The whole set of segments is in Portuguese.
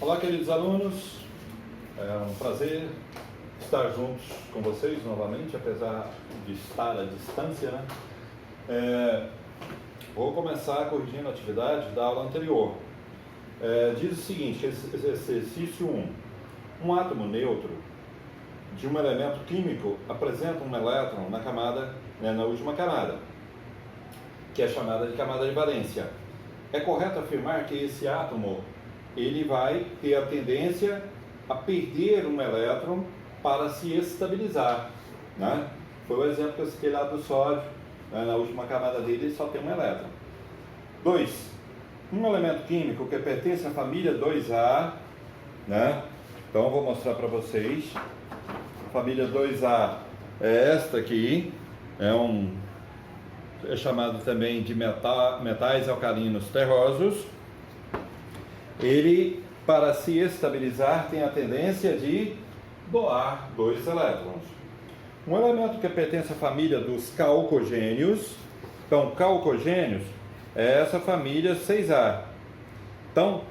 Olá, queridos alunos, é um prazer estar juntos com vocês novamente, apesar de estar à distância, né? Vou começar corrigindo a atividade da aula anterior. Diz o seguinte, exercício 1. Um átomo neutro de um elemento químico apresenta um elétron na camada, na última camada, que é chamada de camada de valência. É correto afirmar que esse átomo ele vai ter a tendência a perder um elétron para se estabilizar, né? Foi o exemplo que eu citei lá do sódio, né? Na última camada dele só tem um elétron. 2. Um elemento químico que pertence à família 2A, né? Então eu vou mostrar para vocês. A família 2A é esta aqui, é chamado também de metais alcalinos terrosos. Ele, para se estabilizar, tem a tendência de doar 2 elétrons. Um elemento que pertence à família dos calcogênios. Então, calcogênios é essa família 6A. Então,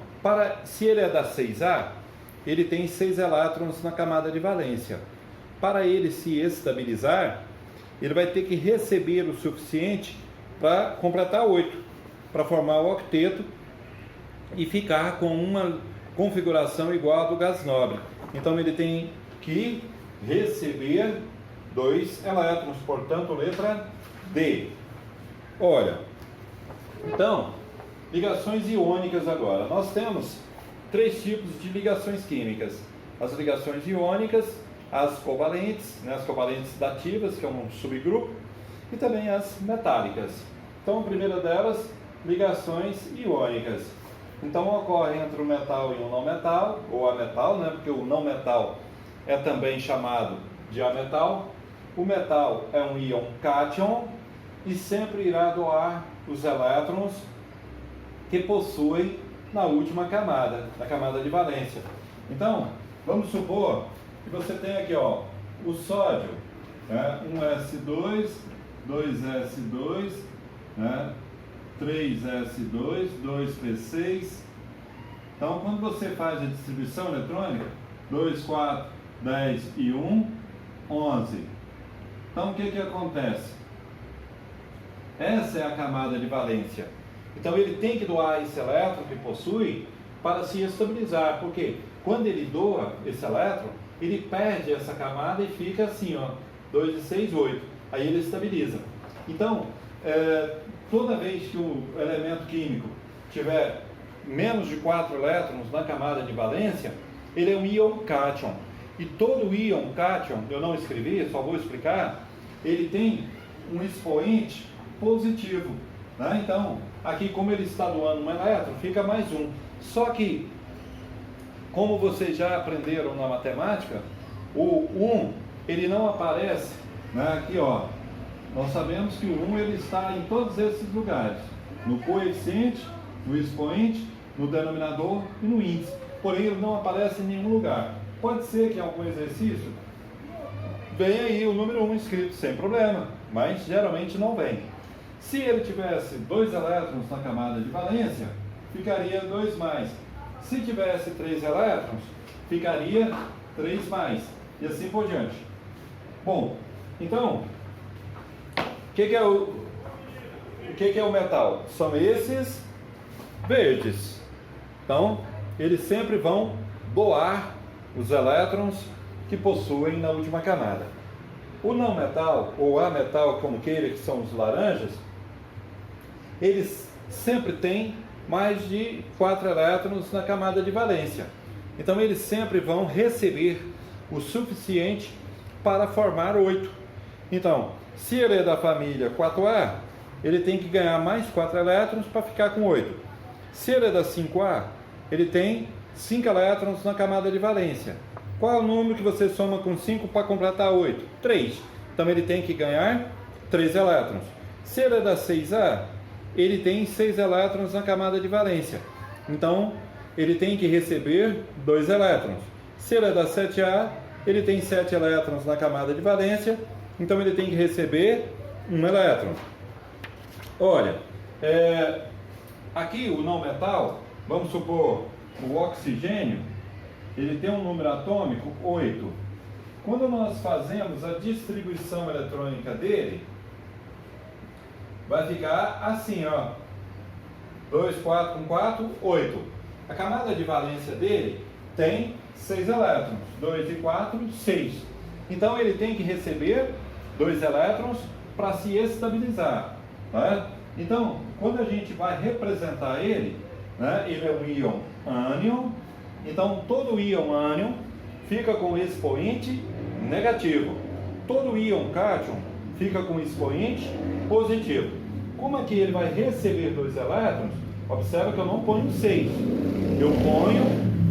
se ele é da 6A, ele tem 6 elétrons na camada de valência. Para ele se estabilizar, ele vai ter que receber o suficiente para completar 8, para formar o octeto e ficar com uma configuração igual a do gás nobre. Então ele tem que receber 2 elétrons, portanto letra D. Olha, então, ligações iônicas agora. Nós temos 3 tipos de ligações químicas. As ligações iônicas, as covalentes, né, as covalentes dativas, que é um subgrupo, e também as metálicas. Então, a primeira delas, ligações iônicas. Então, ocorre entre o metal e o não metal, ou ametal, né, porque o não metal é também chamado de ametal. O metal é um íon cátion e sempre irá doar os elétrons que possui na última camada, na camada de valência. Então, vamos supor que você tem aqui, ó, o sódio, né, 1s2, 2s2, né, 3s2, 2p6. Então, quando você faz a distribuição eletrônica, 2, 4, 10 e 1, 11. Então, o que acontece? Essa é a camada de valência. Então, ele tem que doar esse elétron que possui para se estabilizar, porque quando ele doa esse elétron, ele perde essa camada e fica assim, ó, 2 e 6, 8. Aí ele estabiliza. Então, toda vez que o elemento químico tiver menos de 4 elétrons na camada de valência, ele é um íon cátion. E todo íon cátion, eu não escrevi, só vou explicar, ele tem um expoente positivo, né? Então, aqui como ele está doando um elétron, fica mais um. Só que, como vocês já aprenderam na matemática, o 1, ele não aparece, né? Aqui, ó, nós sabemos que o 1 ele está em todos esses lugares, no coeficiente, no expoente, no denominador e no índice. Porém, ele não aparece em nenhum lugar. Pode ser que em algum exercício venha aí o número 1 escrito sem problema, mas geralmente não vem. Se ele tivesse 2 elétrons na camada de valência, ficaria 2 mais. Se tivesse 3 elétrons, ficaria 3 mais. E assim por diante. Bom, então, o que é o metal? São esses verdes. Então, eles sempre vão doar os elétrons que possuem na última camada. O não metal, ou ametal, como queira, que são os laranjas, eles sempre têm mais de 4 elétrons na camada de valência. Então, eles sempre vão receber o suficiente para formar 8. Então, se ele é da família 4A, ele tem que ganhar mais 4 elétrons para ficar com 8. Se ele é da 5A, ele tem 5 elétrons na camada de valência. Qual é o número que você soma com 5 para completar 8? 3. Então ele tem que ganhar 3 elétrons. Se ele é da 6A, ele tem 6 elétrons na camada de valência. Então ele tem que receber 2 elétrons. Se ele é da 7A, ele tem 7 elétrons na camada de valência. Então ele tem que receber 1 elétron. Olha, aqui o não metal, vamos supor o oxigênio, ele tem um número atômico 8. Quando nós fazemos a distribuição eletrônica dele, vai ficar assim, ó. 2, 4 com 4, 8. A camada de valência dele tem 6 elétrons. 2 e 4, 6. Então ele tem que receber 2 elétrons para se estabilizar. Né? Então, quando a gente vai representar ele, né, ele é um íon ânion. Então, todo íon ânion fica com expoente negativo. Todo íon cátion fica com expoente positivo. Como aqui ele vai receber 2 elétrons, observa que eu não ponho 6. Eu ponho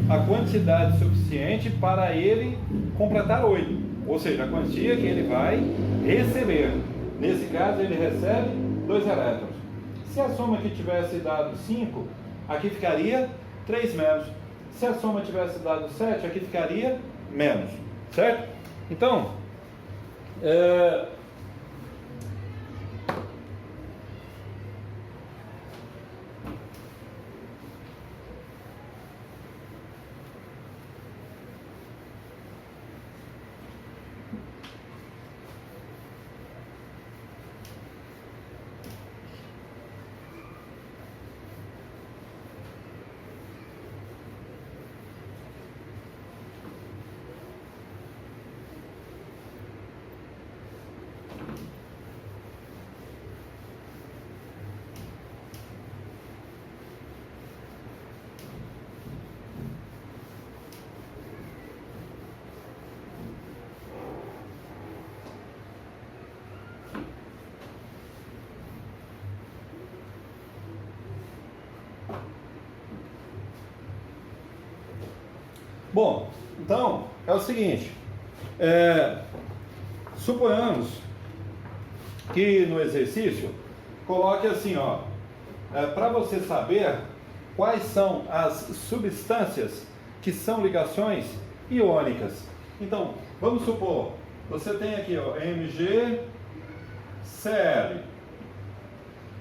a quantidade suficiente para ele completar 8. Ou seja, a quantia que ele vai receber. Nesse caso, ele recebe 2 elétrons. Se a soma aqui tivesse dado 5, aqui ficaria 3 menos. Se a soma tivesse dado 7, aqui ficaria menos. Certo? Então, bom, então é o seguinte, suponhamos que no exercício coloque assim, ó, para você saber quais são as substâncias que são ligações iônicas. Então, vamos supor, você tem aqui, ó, MgCl.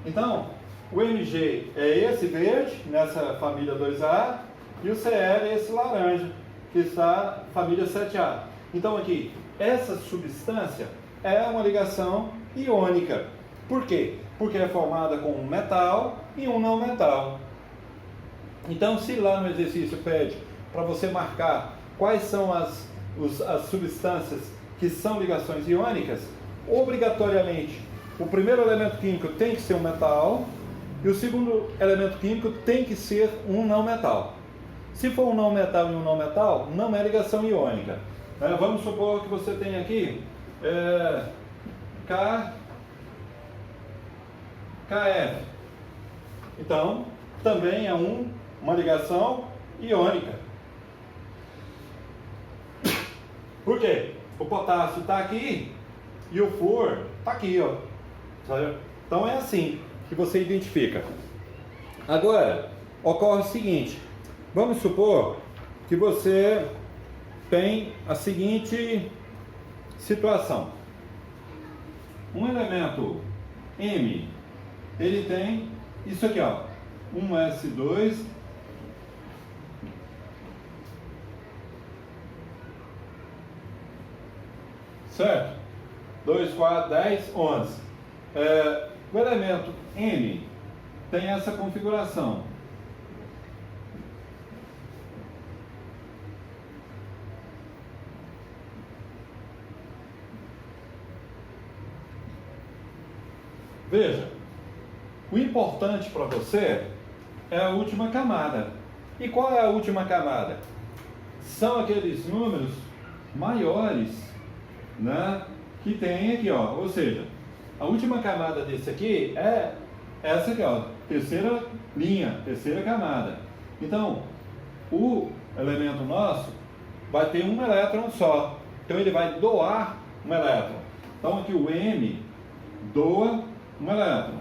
Então, o Mg é esse verde, nessa família 2A, e o Cl é esse laranja, que está na família 7A. Então aqui, essa substância é uma ligação iônica. Por quê? Porque é formada com um metal e um não metal. Então, se lá no exercício pede para você marcar quais são as substâncias que são ligações iônicas, obrigatoriamente, o primeiro elemento químico tem que ser um metal e o segundo elemento químico tem que ser um não metal. Se for um não metal e um não metal, não é ligação iônica. Vamos supor que você tem aqui KF. Então, também é uma ligação iônica. Por quê? O potássio está aqui e o flúor está aqui, ó. Então é assim que você identifica. Agora, ocorre o seguinte. Vamos supor que você tem a seguinte situação. Um elemento M, ele tem isso aqui, ó, um S2, certo? 2, 4, 10, 11. O elemento N tem essa configuração. Veja, o importante para você é a última camada. E qual é a última camada? São aqueles números maiores, né, que tem aqui, ó. Ou seja, a última camada desse aqui é essa aqui, ó, terceira linha, terceira camada. Então, o elemento nosso vai ter um elétron só. Então, ele vai doar um elétron. Então, aqui o M doa um elétron.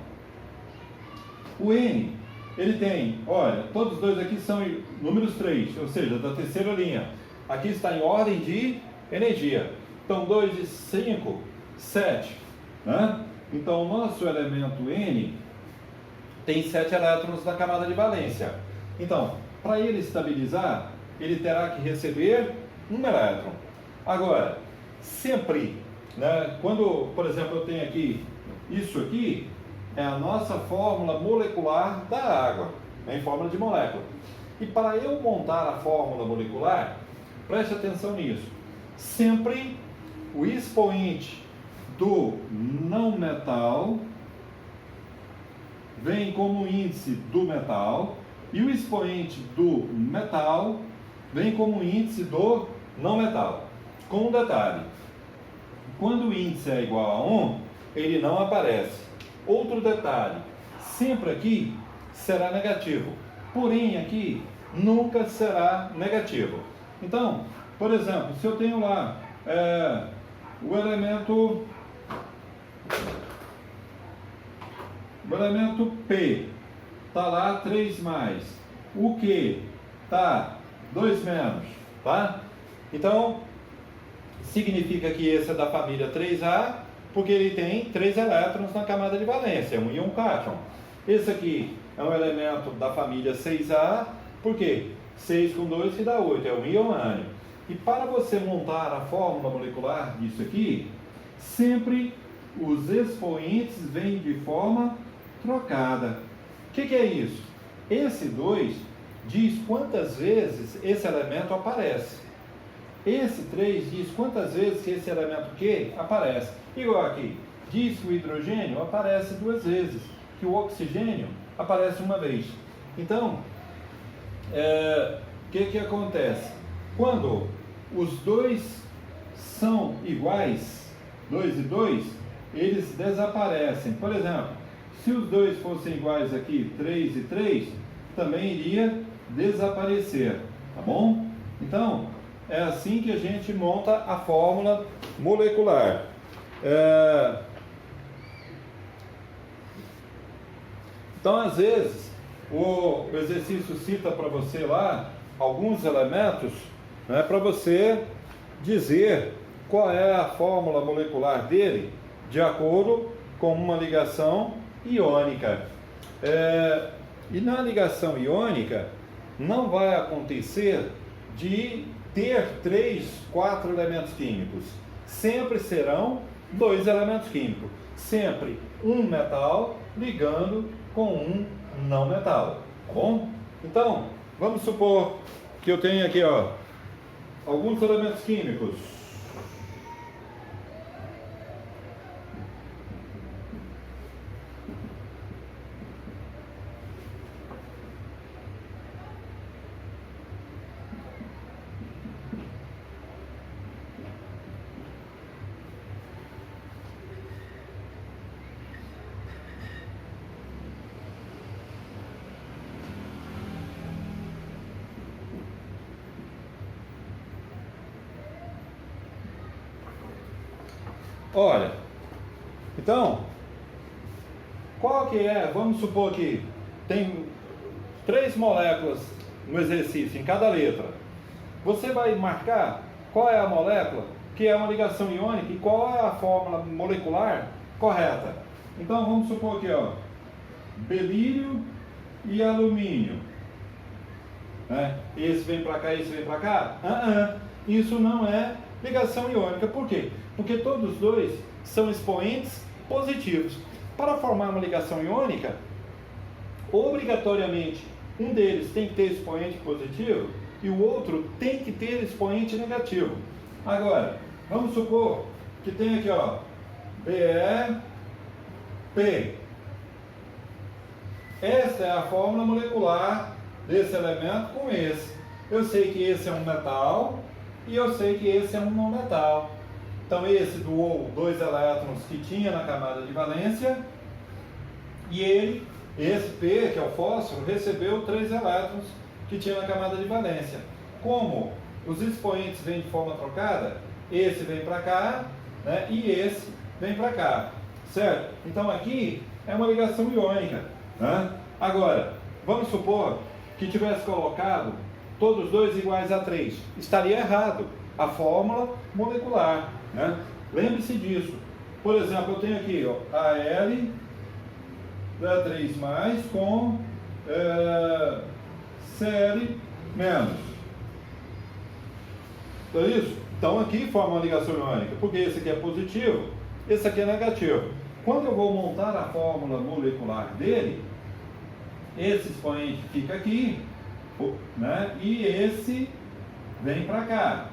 O N, ele tem, olha, todos os dois aqui são números 3, ou seja, da terceira linha. Aqui está em ordem de energia. Então, 2 e 5, 7. Né? Então, o nosso elemento N tem 7 elétrons na camada de valência. Então, para ele estabilizar, ele terá que receber um elétron. Agora, sempre, né, quando, por exemplo, eu tenho aqui, isso aqui é a nossa fórmula molecular da água, em forma de molécula. E para eu montar a fórmula molecular, preste atenção nisso, sempre o expoente do não metal vem como índice do metal e o expoente do metal vem como índice do não metal. Com um detalhe, quando o índice é igual a 1, ele não aparece. Outro detalhe, sempre aqui será negativo, porém aqui nunca será negativo. Então, por exemplo, se eu tenho lá o elemento P, está lá 3 mais, o Q está 2 menos, tá? Então, significa que esse é da família 3A, porque ele tem 3 elétrons na camada de valência, um íon cátion. Esse aqui é um elemento da família 6A, porque 6 com 2 que dá 8, é um íon ânion. E para você montar a fórmula molecular disso aqui, sempre os expoentes vêm de forma trocada. O que é isso? Esse 2 diz quantas vezes esse elemento aparece. Esse 3 diz quantas vezes esse elemento Q aparece. Igual aqui, diz que o hidrogênio aparece 2 vezes, que o oxigênio aparece 1 vez. Então, o que acontece? Quando os dois são iguais, 2 e 2, eles desaparecem. Por exemplo, se os dois fossem iguais aqui, 3 e 3, também iria desaparecer, tá bom? Então, é assim que a gente monta a fórmula molecular. Então, às vezes, o exercício cita para você lá alguns elementos, né, para você dizer qual é a fórmula molecular dele de acordo com uma ligação iônica. E na ligação iônica não vai acontecer de ter 3, 4 elementos químicos. Sempre serão 2 elementos químicos. Sempre um metal ligando com um não metal. Tá bom? Então, vamos supor que eu tenho aqui, ó, alguns elementos químicos. Olha, então, qual que é? Vamos supor que tem 3 moléculas no exercício, em cada letra. Você vai marcar qual é a molécula que é uma ligação iônica e qual é a fórmula molecular correta. Então, vamos supor aqui, ó, berílio e alumínio. Né? Esse vem para cá, esse vem para cá? Isso não é ligação iônica. Por quê? Porque todos os dois são expoentes positivos. Para formar uma ligação iônica, obrigatoriamente um deles tem que ter expoente positivo e o outro tem que ter expoente negativo. Agora, vamos supor que tem aqui, ó, BeP. Esta é a fórmula molecular desse elemento com esse. Eu sei que esse é um metal e eu sei que esse é um não metal. Então esse doou 2 elétrons que tinha na camada de valência e esse P, que é o fósforo, recebeu 3 elétrons que tinha na camada de valência. Como os expoentes vêm de forma trocada, esse vem para cá, né, e esse vem para cá, certo? Então aqui é uma ligação iônica, né? Agora, vamos supor que tivesse colocado todos dois iguais a 3. Estaria errado a fórmula molecular, né? Lembre-se disso. Por exemplo, eu tenho aqui, ó, Al da 3+, com Cl menos. É isso? Então aqui forma uma ligação iônica, porque esse aqui é positivo, esse aqui é negativo. Quando eu vou montar a fórmula molecular dele, esse expoente fica aqui, né? E esse vem para cá.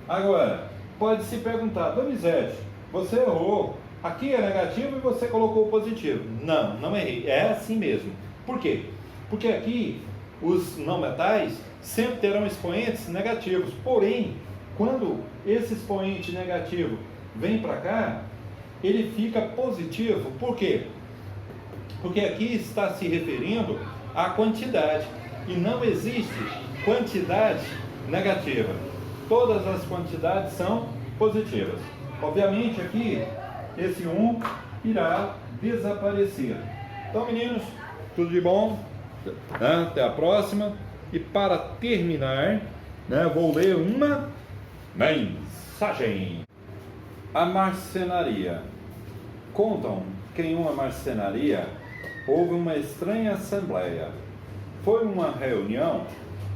Agora, pode se perguntar, Donizete, você errou, aqui é negativo e você colocou positivo. Não, não errei, é assim mesmo. Por quê? Porque aqui os não metais sempre terão expoentes negativos, porém, quando esse expoente negativo vem para cá, ele fica positivo. Por quê? Porque aqui está se referindo à quantidade, e não existe quantidade negativa. Todas as quantidades são positivas. Obviamente aqui, esse 1 irá desaparecer. Então, meninos, tudo de bom? Até a próxima. E para terminar, vou ler uma mensagem. A marcenaria. Contam que em uma marcenaria houve uma estranha assembleia. Foi uma reunião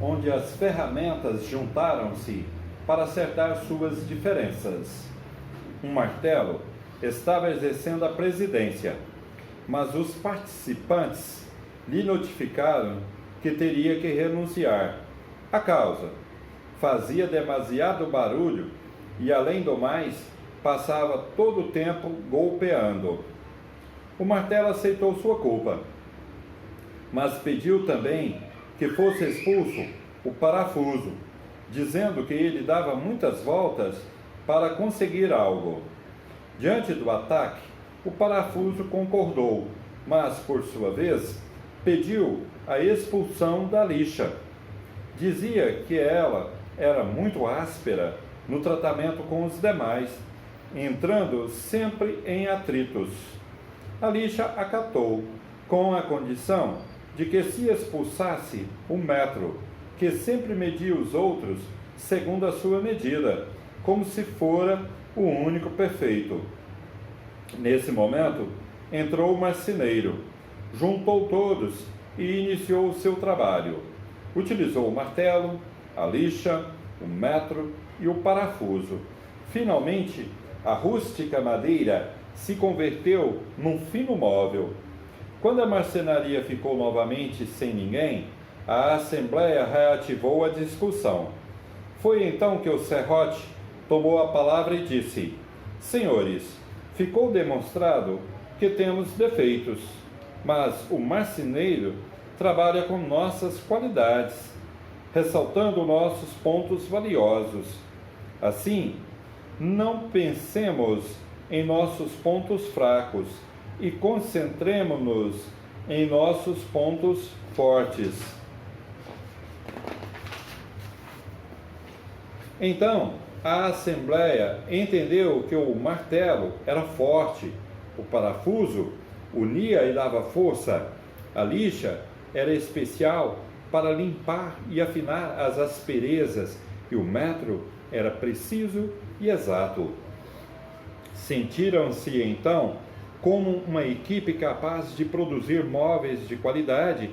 onde as ferramentas juntaram-se para acertar suas diferenças. Um martelo estava exercendo a presidência, mas os participantes lhe notificaram que teria que renunciar. A causa: fazia demasiado barulho e, além do mais, passava todo o tempo golpeando. O martelo aceitou sua culpa, mas pediu também que fosse expulso o parafuso, dizendo que ele dava muitas voltas para conseguir algo. Diante do ataque, o parafuso concordou, mas, por sua vez, pediu a expulsão da lixa. Dizia que ela era muito áspera no tratamento com os demais, entrando sempre em atritos. A lixa acatou, com a condição de que se expulsasse o metro, que sempre media os outros segundo a sua medida, como se fora o único perfeito. Nesse momento, entrou o marceneiro, juntou todos e iniciou o seu trabalho. Utilizou o martelo, a lixa, o metro e o parafuso. Finalmente, a rústica madeira se converteu num fino móvel. Quando a marcenaria ficou novamente sem ninguém, a assembleia reativou a discussão. Foi então que o serrote tomou a palavra e disse: Senhores, ficou demonstrado que temos defeitos, mas o marceneiro trabalha com nossas qualidades, ressaltando nossos pontos valiosos. Assim, não pensemos em nossos pontos fracos e concentremo-nos em nossos pontos fortes. Então, a assembleia entendeu que o martelo era forte, o parafuso unia e dava força, a lixa era especial para limpar e afinar as asperezas e o metro era preciso e exato. Sentiram-se então como uma equipe capaz de produzir móveis de qualidade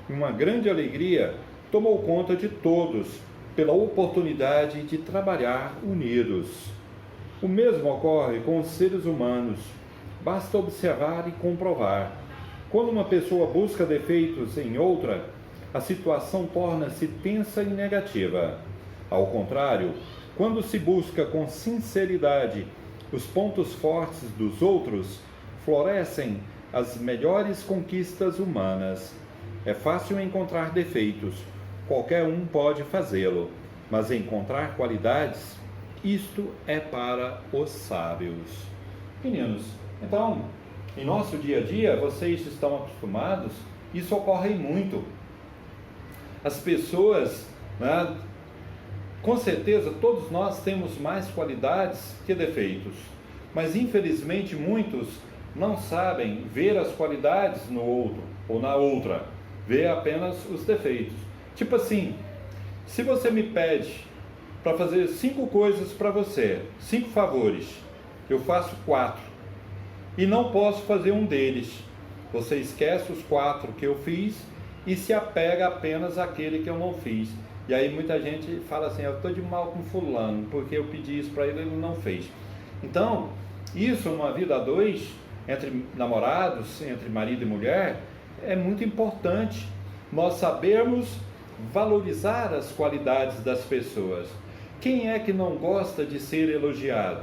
e uma grande alegria tomou conta de todos pela oportunidade de trabalhar unidos. O mesmo ocorre com os seres humanos. Basta observar e comprovar. Quando uma pessoa busca defeitos em outra, a situação torna-se tensa e negativa. Ao contrário, quando se busca com sinceridade os pontos fortes dos outros, florescem as melhores conquistas humanas. É fácil encontrar defeitos, qualquer um pode fazê-lo, mas encontrar qualidades, isto é para os sábios. Meninos, então, em nosso dia a dia, vocês estão acostumados, isso ocorre muito. As pessoas, com certeza, todos nós temos mais qualidades que defeitos, mas infelizmente muitos não sabem ver as qualidades no outro ou na outra, vê apenas os defeitos. Tipo assim, se você me pede para fazer 5 coisas para você, 5 favores, eu faço 4 e não posso fazer um deles. Você esquece os 4 que eu fiz e se apega apenas àquele que eu não fiz. E aí muita gente fala assim, eu estou de mal com fulano, porque eu pedi isso para ele e ele não fez. Então, isso numa vida a dois, entre namorados, entre marido e mulher, é muito importante nós sabermos valorizar as qualidades das pessoas. Quem é que não gosta de ser elogiado?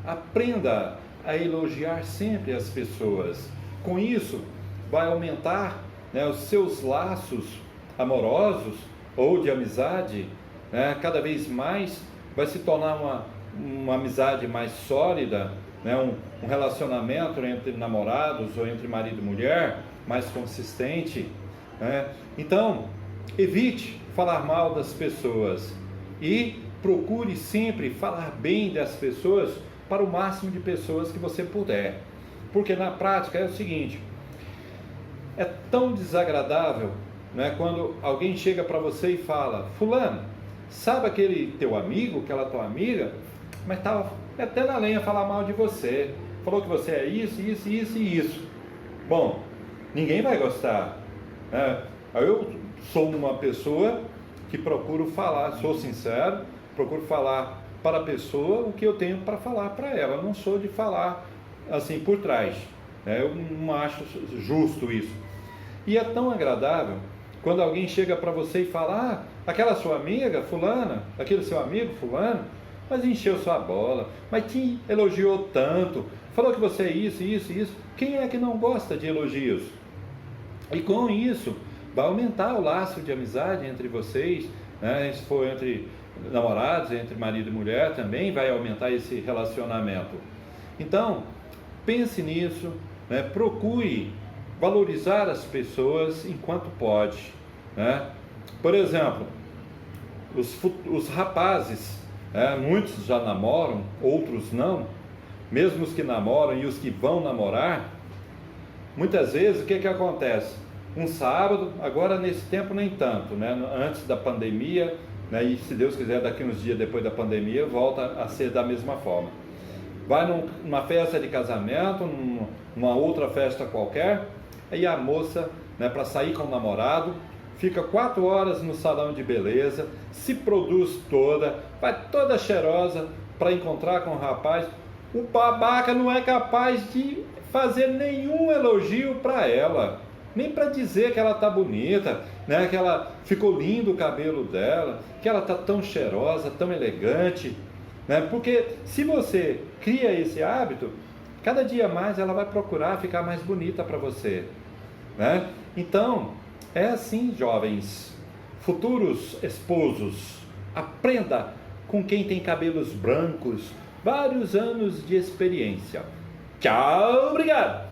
Aprenda a elogiar sempre as pessoas. Com isso, vai aumentar, né, os seus laços amorosos ou de amizade, né, cada vez mais vai se tornar uma amizade mais sólida, né, um relacionamento entre namorados ou entre marido e mulher mais consistente, né? Então, evite falar mal das pessoas e procure sempre falar bem das pessoas para o máximo de pessoas que você puder, porque na prática é o seguinte, é tão desagradável, né, quando alguém chega para você e fala, fulano, sabe aquele teu amigo, aquela tua amiga, mas estava até na lenha falar mal de você, falou que você é isso, isso, isso e isso. Bom, ninguém vai gostar, né? Eu sou uma pessoa que procuro falar, sou sincero, procuro falar para a pessoa o que eu tenho para falar para ela, eu não sou de falar assim por trás, né? Eu não acho justo isso. E é tão agradável quando alguém chega para você e fala, aquela sua amiga fulana, aquele seu amigo fulano, mas encheu sua bola, mas te elogiou tanto, falou que você é isso, isso, isso. Quem é que não gosta de elogios? E com isso, vai aumentar o laço de amizade entre vocês, né? Se for entre namorados, entre marido e mulher, também vai aumentar esse relacionamento. Então, pense nisso, né? Procure valorizar as pessoas enquanto pode, né? Por exemplo, os rapazes, muitos já namoram, outros não, mesmo os que namoram e os que vão namorar, muitas vezes o que acontece? Um sábado, agora nesse tempo nem tanto, né? Antes da pandemia, né? E se Deus quiser daqui uns dias depois da pandemia, volta a ser da mesma forma. Vai numa festa de casamento, numa outra festa qualquer, aí a moça, né, para sair com o namorado, fica 4 horas no salão de beleza, se produz toda, vai toda cheirosa para encontrar com o rapaz. O babaca não é capaz de fazer nenhum elogio para ela, nem para dizer que ela está bonita, né, que ela ficou lindo o cabelo dela, que ela está tão cheirosa, tão elegante, né? Porque se você cria esse hábito, cada dia mais ela vai procurar ficar mais bonita para você, né? Então, é assim, jovens, futuros esposos, aprenda com quem tem cabelos brancos, vários anos de experiência. Tchau, obrigado!